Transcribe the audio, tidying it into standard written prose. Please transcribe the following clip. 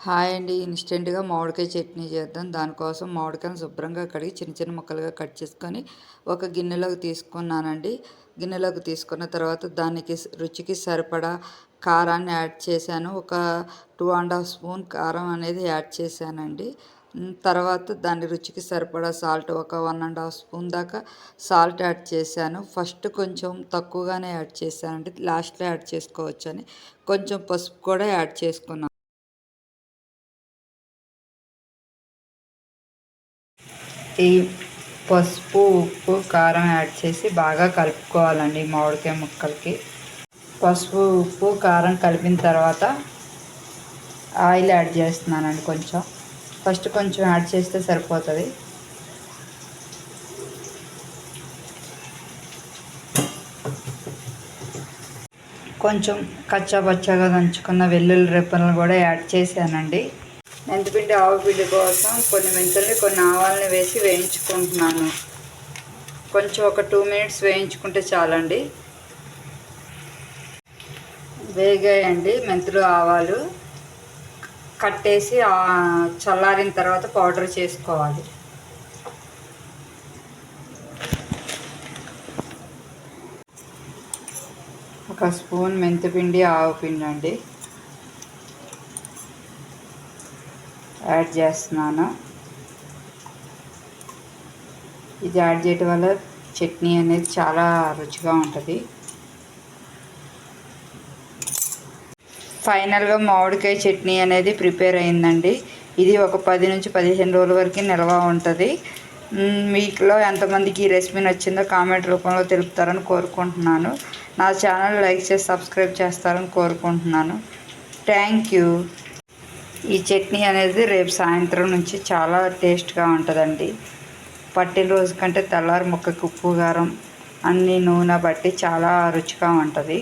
Hi అండి. ఇన్స్టెంట్‌గా మామిడికాయ చట్నీ చేద్దాం. దానికోసం మామిడికాయలను శుభ్రంగా కడిగి చిన్న చిన్న ముక్కలుగా కట్ చేసుకొని ఒక గిన్నెలోకి తీసుకున్నానండి. గిన్నెలోకి తీసుకున్న తర్వాత దానికి రుచికి సరిపడా కారాన్ని యాడ్ చేశాను. ఒక 2½ స్పూన్ కారం అనేది యాడ్ చేశానండి. తర్వాత దాని రుచికి సరిపడా సాల్ట్ ఒక 1½ స్పూన్ దాకా సాల్ట్ యాడ్ చేశాను. ఫస్ట్ కొంచెం తక్కువగానే యాడ్ చేశానండి. లాస్ట్‌లో యాడ్ చేసుకోవచ్చని. కొంచెం పసుపు కూడా యాడ్ చేసుకున్నాను. ఈ పసుపు, ఉప్పు, కారం యాడ్ చేసి బాగా కలుపుకోవాలండి మామిడికాయ ముక్కలకి. పసుపు, ఉప్పు, కారం కలిపిన తర్వాత ఆయిల్ యాడ్ చేస్తున్నానండి. ఫస్ట్ కొంచెం యాడ్ చేస్తే సరిపోతుంది. కొంచెం కచ్చాపచ్చాగా దంచుకున్న వెల్లుల్లి రెబ్బలను కూడా యాడ్ చేశానండి. మెంతిపిండి, ఆవపిండి కోసం కొన్ని మెంతుల్ని కొన్ని ఆవాలని వేసి వేయించుకుంటున్నాను. కొంచెం ఒక 2 మినిట్స్ వేయించుకుంటే చాలండి. వేగాయండి మెంతులు, ఆవాలు. కట్టేసి చల్లారిన తర్వాత పౌడర్ చేసుకోవాలి. ఒక స్పూన్ మెంతిపిండి, ఆవపిండి అండి యాడ్ చేస్తున్నాను. ఇది యాడ్ చేయడం వల్ల చట్నీ అనేది చాలా రుచిగా ఉంటుంది. ఫైనల్గా మామిడికాయ చట్నీ అనేది ప్రిపేర్ అయిందండి. ఇది ఒక 10 నుంచి 15 రోజుల వరకు నిల్వ ఉంటుంది. మీకులో ఎంతమందికి ఈ రెసిపీ నచ్చిందో కామెంట్ రూపంలో తెలుపుతారని కోరుకుంటున్నాను. నా ఛానల్ లైక్ చేసి సబ్స్క్రైబ్ చేస్తారని కోరుకుంటున్నాను. Thank you. ఈ చట్నీ అనేది రేపు సాయంత్రం నుంచి చాలా టేస్ట్గా ఉంటుందండి. పట్టిన రోజు కంటే తెల్లారి ముక్కకి ఉప్పు, కారం అన్నీ నూనె బట్టి చాలా రుచిగా ఉంటుంది.